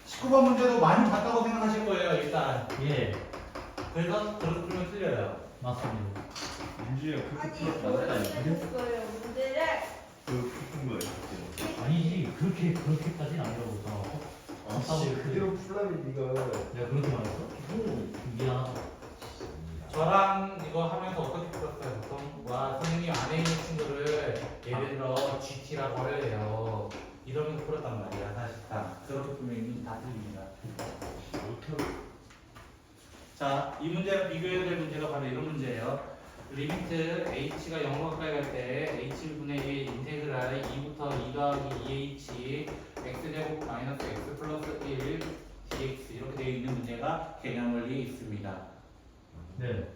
19번 문제도 많이 봤다고 생각하실 거예요, 일단. 예, 그래서 그렇게 풀면 틀려요. 맞습니다. 민주야 아니 그렇게 풀어 나왔다니까. 모르겠어요. 문제를 그 푸는 거야. 아니지, 그렇게까지는 아니라고 했잖아. 씨, 그대로 풀라면 네가. 내가 그렇게 말했어? 미안하다. 저랑 이거 하면서 어떻게 풀었어요? 보통 와 선생님 안에 있는 친구를 예를 들어 GT라고 할래요. 이러면서 풀었단 말이야 사실상. 그렇게 풀면 이미 다 틀립니다. 못해. 자, 이 문제랑 비교해야 될 문제가 바로 이런 문제예요. 리미트 h가 0과 가까이 갈 때 h분의 1 인테그랄 2부터 2 더하기 2h x제곱 마이너스 x 플러스 1 dx 이렇게 되어 있는 문제가 개념원리에 있습니다. 네.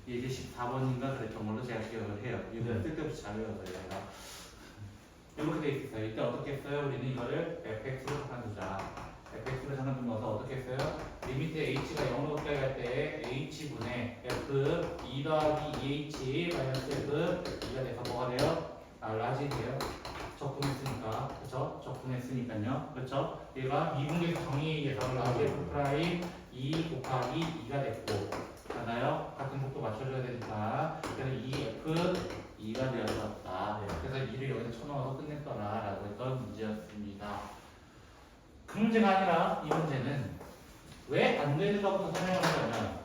이제 14번인가 그랬던 걸로 제가 기억을 해요. 이거 네. 쓸데없이 잘 외워서요. 제가 이렇게 돼 있어요. 이때 어떻게 했어요? 우리는 이거를 fx로 바꿔주자. fx를 잠깐 넣어서 어떻게 했어요? 리미트 h가 0으로 가까이 갈 때 h분의 f 2 더하기 2h 마이너스 f 2가 돼서 뭐가 돼요? 라지 돼요. 적분했으니까, 그쵸? 적분했으니까요. 그쵸? 얘가 미분계수 정의에 의해서 라지 f 프라임 2 곱하기 2가 됐고, 맞나요? 같은 속도 맞춰줘야 되니까. 그래서 2f 2가 되었었다. 그래서 2를 여기서 쳐넣어서 끝냈더라 라고 했던 문제였습니다. 그 문제가 아니라 이 문제는 왜 안 되는가부터 설명을 하자면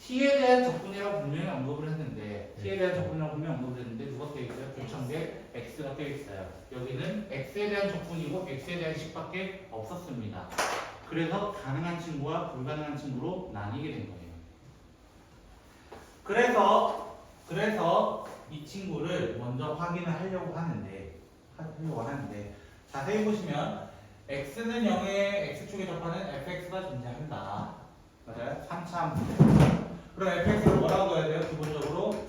t에 대한 적분이라고 분명히 언급을 했는데 t에 대한 적분이라고 분명히 언급을 했는데 누가 껴있어요? 교청계 x가 껴있어요. 여기는 x에 대한 적분이고 x에 대한 식밖에 없었습니다. 그래서 가능한 친구와 불가능한 친구로 나뉘게 된 거예요. 그래서 이 친구를 먼저 확인을 하려고 하는데 자세히 보시면 x는 0에 x축에 접하는 fx가 존재한다. 맞아요? 3차 문제. 그럼 fx를 뭐라고 둬야 돼요? 기본적으로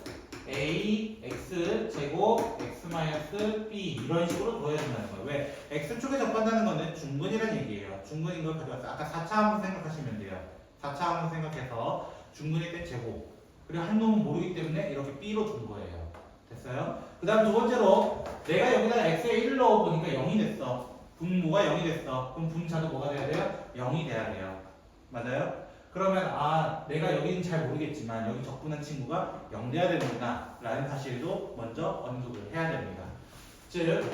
a x 제곱 x 마이너스 b 이런 식으로 둬야 된다는 거예요. 왜? x축에 접한다는 거는 중근이라는 얘기예요. 중근인 걸 가져왔어요. 아까 4차 함수 생각하시면 돼요. 4차 함수 생각해서 중근일 때 제곱 그리고 한 놈은 모르기 때문에 이렇게 b로 둔 거예요. 됐어요? 그 다음 두 번째로 내가 여기다 x에 1을 넣어보니까 0이 됐어. 분모가 0이 됐어. 그럼 분자도 뭐가 돼야 돼요? 0이 돼야 돼요. 맞아요? 그러면 내가 여기는 잘 모르겠지만 여기 적분한 친구가 0 돼야 되는구나 라는 사실도 먼저 언급을 해야 됩니다. 즉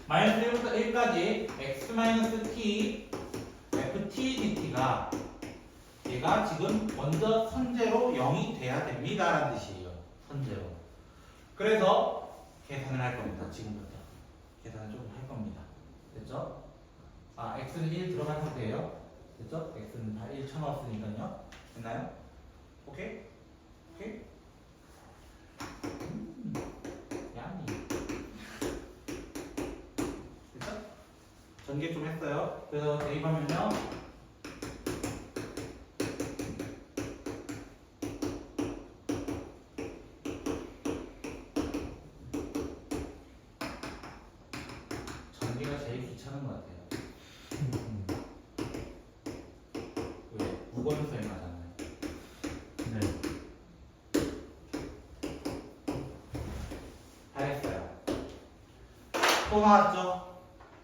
마이너스 1부터 1까지 x 마이너스 t ft dt가 얘가 지금 먼저 선제로 0이 돼야 됩니다 라는 뜻이에요. 선제로. 그래서 계산을 할 겁니다. 지금부터 계산을 조금 할 겁니다. 됐죠? x는 1 들어간 상태예요. 됐죠? x는 다 1 쳐넣었으니까요. 됐나요? 오케이? 오케이? 야미. 됐죠? 전개 좀 했어요. 그래서 대입하면요. 전개가 제일 귀찮은 것 같아요. 왜? 무건수에 맞았나요? 네. 잘했어요. 또 나왔죠?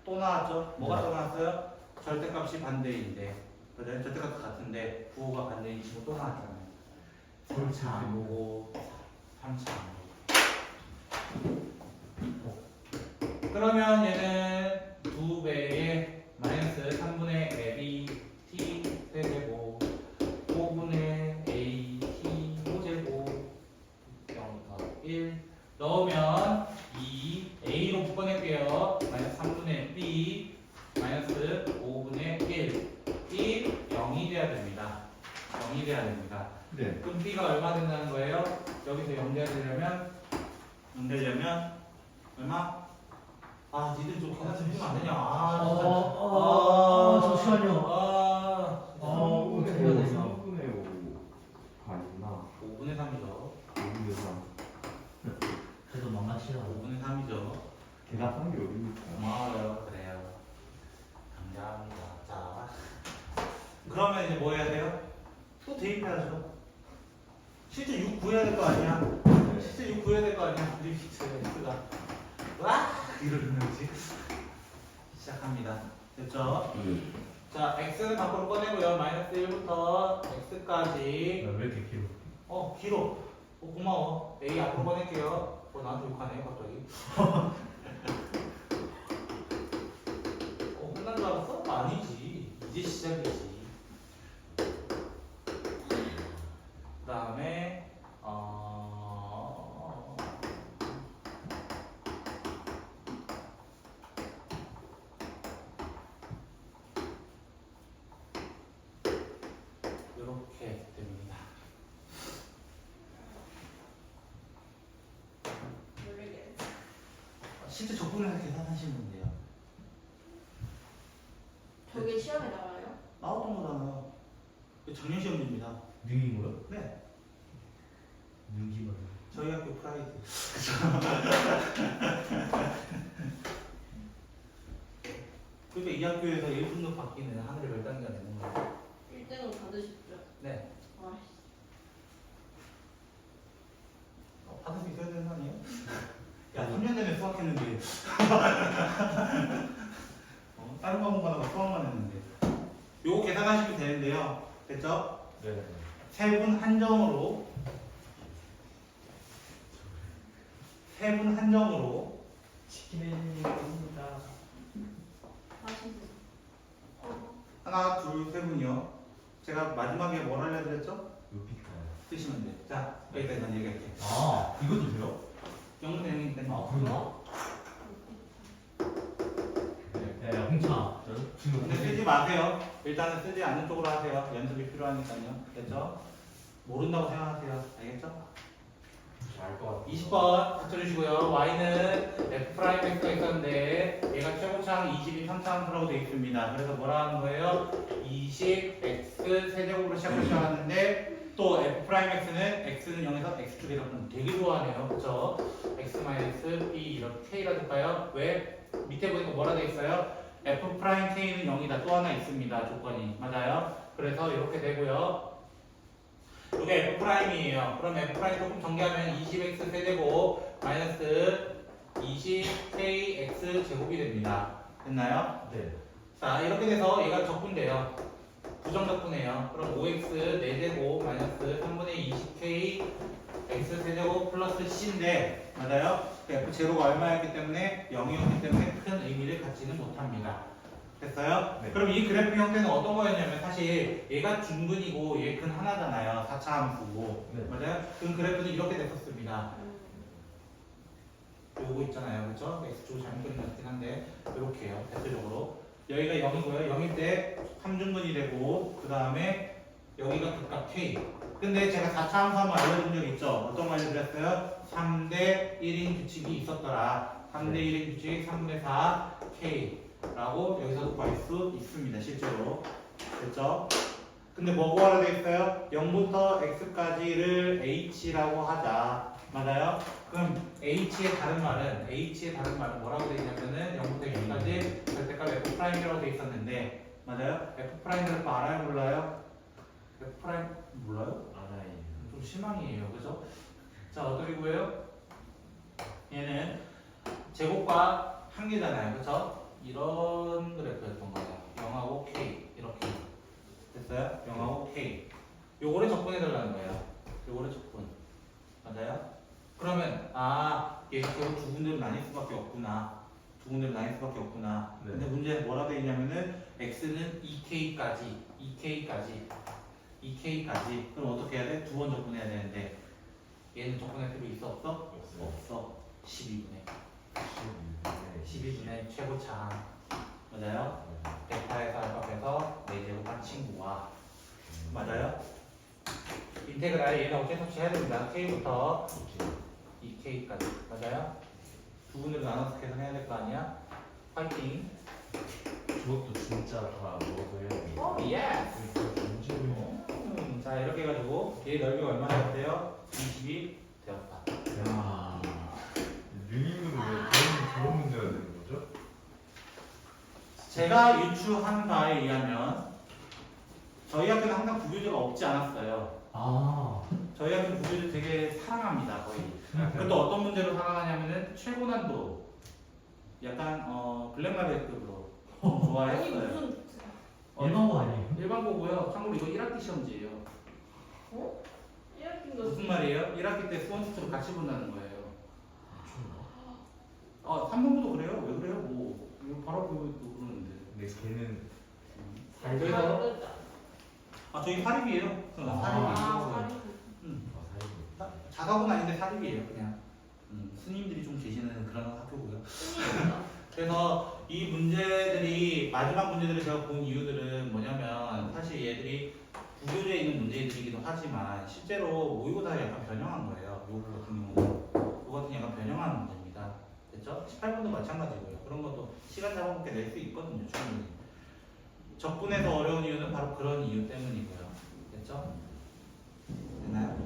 또 나왔죠? 뭐가 또 나왔어요? 절대값이 반대인데 그래? 절대값 같은데 부호가 반대인 친구 또 나왔잖아요. 3차 안 보고 3차 안 보고 그러면 얘는 2배의 마이너스 3분의 앱이 t 세제곱 5분의 a t 5제곱 0부터 1 넣으면 2 a로 묶어낼게요. 마이너스 3분의 b 마이너스 5분의 1 이 0이 돼야 됩니다. 0이 돼야 됩니다. 네. 그럼 b가 얼마 된다는 거예요? 여기서 0 되려면 얼마? 니들 좀 계산 좀 해주면 안 되냐? 잠시만요. 어떻게 해야 되냐? 3분의 5 반이나 5분의 3이죠. 5분의 3. 그래도 만만치가 5분의 3이죠. 계산하기 어렵니까? 고마워요. 그래요. 감사합니다. 자, 그러면 이제 뭐 해야 돼요? 또 대입해야죠. 실제 6 구해야 될 거 아니야? 실제 6 구해야 될 거 아니야? 우리 X가 와 이러는지 시작합니다. 됐죠? 자, x는 밖으로 꺼내고요. 마이너스 1부터 x까지. 왜 이렇게 길어? 길어. 고마워. a 앞으로 꺼낼게요. 나한테 욕하네 갑자기. 끝난 줄 알았어? 아니지. 이제 시작이지. 그 다음에 이렇게 됩니다. 모르겠어. 실제 적분해서 계산하시면 돼요. 저게 시험에 나와요? 나왔던 거잖아요. 작년 시험입니다. 능인 거요? 네. 능기가. 저희 학교 프라이드. 그러니까 이 학교에서 1등급 받기는 하늘의 별단계가 되는 거예요. 1등은 받으십시오. 네. 아이씨. 받을 수 있어야 되는 거 아니에요? 야, 3년 전에 수학했는데. 다른 과목마다 수학만 했는데. 요거 계산하시면 되는데요. 됐죠? 네. 세 분 한정으로 치킨의 겁니다. 맛있어. 하나, 둘, 세 분이요. 제가 마지막에 뭘 알려드렸죠? 루피카. 쓰시면 돼요. 자, 여기까지만 얘기할게요. 아, 이것도 돼요? 영문 내용이니까. 아, 그런가? 네, 홍차. 근데 쓰지 마세요. 일단은 쓰지 않는 쪽으로 하세요. 연습이 필요하니까요. 됐죠? 모른다고 생각하세요. 알겠죠? 잘것 같아요. 20번 받쳐주시고요. y는 f'x가 있었는데 얘가 최고차항 20이 평차항수라고 되어 있습니다. 그래서 뭐라 하는 거예요? 20x 세제곱으로 시작하는데 또 f'x는 x는 0에서 x축에 이렇게 되게 좋아하네요. 그쵸? x-b 이렇게 k라 될까요? 왜? 밑에 보니까 뭐라 되어 있어요? f'k는 0이다. 또 하나 있습니다. 조건이. 맞아요? 그래서 이렇게 되고요. 이게 f'이에요. 그럼 f' 조금 정리하면 20x 세제곱 마이너스 20kx 제곱이 됩니다. 됐나요? 네. 자, 이렇게 돼서 얘가 적분돼요. 부정적분해요. 그럼 5x 4제곱 마이너스 3분의 20k x 세제곱 플러스 c인데 맞아요? f 제로가 얼마였기 때문에 0이었기 때문에 큰 의미를 갖지는 못합니다. 됐어요? 네. 그럼 이 그래프 형태는 어떤 거였냐면 사실 얘가 중근이고 얘 근 하나잖아요. 4차 함수고. 네. 맞아요? 그럼 그래프는 이렇게 됐었습니다. 요거 있잖아요. 그렇죠? x축을 잘못 그린 것 같긴 한데 이렇게요. 대표적으로. 여기가 0이고요. 0일 때 3중근이 되고 그 다음에 여기가 극각 k. 근데 제가 4차 함수 한번 알려준 적 있죠? 어떤 거 알려드렸어요? 3대 1인 규칙이 있었더라. 3대 1인 규칙 3분의 4 k 라고 여기서도 구할 수 있습니다. 실제로. 됐죠? 근데 뭐 구하라 돼 있어요? 0부터 x까지를 h라고 하자. 맞아요? 그럼 h의 다른 말은 뭐라고 돼 있냐면은 0부터 x까지 절대값 f'이라고 돼 있었는데 맞아요? f'이라는 거 알아요? 몰라요? f' 몰라요? 알아요. 좀 실망이에요. 그죠? 자, 어떻게 구해요? 얘는 제곱과 한계잖아요. 그쵸? 이런 그래프였던 거예요. 0하고 k 이렇게 됐어요? 0하고 k 요거를 적분해달라는 거예요. 요거를 적분 맞아요? 그러면 얘 결국 두 군데로 나뉠 수밖에 없구나. 두 군데로 나뉠 수밖에 없구나. 네. 근데 문제는 뭐라 되어 있냐면은 x는 2k까지 그럼 어떻게 해야 돼? 두 번 적분해야 되는데 얘는 적분할 필요 있어 없어? 없어요. 없어. 12분의 12분의 12분의 최고차항 맞아요? 베타에서 알파에서 4제곱한 친구와 맞아요? 인테그랄 얘는 어깨섭치 해야 됩니다. k부터 2k까지 맞아요? 두 분으로 나눠서 계산해야 될 거 아니야? 파이팅! 저것도 진짜 다 먹어서 해야 돼요. 오 예스! 자 이렇게 해가지고 얘 넓이가 얼마나 돼요? 20이 되었다. 야. 유인으로 왜 그런 문제가 되는 거죠? 제가 유추한 바에 의하면 저희 학교는 항상 구교제가 없지 않았어요. 아. 저희 학교 구교제 되게 사랑합니다. 거의. 근데 어떤 문제로 사랑하냐면은 최고난도 약간 블랙마벨급으로 아니 좋아했어요. 무슨 일반고 아니에요? 일반고고요. 참고로 이거 1학기 시험지예요. 어? 1학기인가? 무슨 말이에요? 1학기 때 수원수투를 같이 본다는 거예요. 3번부도 그래요? 왜 그래요? 뭐 이거 바로 그러는데. 근데 걔는 그래서 저희 사립이에요. 사립이에요. 사이즈. 자사고는 아닌데 사립이에요. 그냥 스님들이 좀 계시는 그런 학교고요. 그래서 이 문제들이 마지막 문제들을 제가 본 이유들은 뭐냐면 사실 얘들이 구교제에 있는 문제들이기도 하지만 실제로 모의고사에 약간 변형한 거예요. 요거 같은 경우는 요거 같은 약간 변형한 문제입니다. 됐죠? 18번도 마찬가지고요. 그런 것도 시간 잡아먹게 낼 수 있거든요. 충분히. 적분해서 어려운 이유는 바로 그런 이유 때문이고요. 됐죠? 됐나요?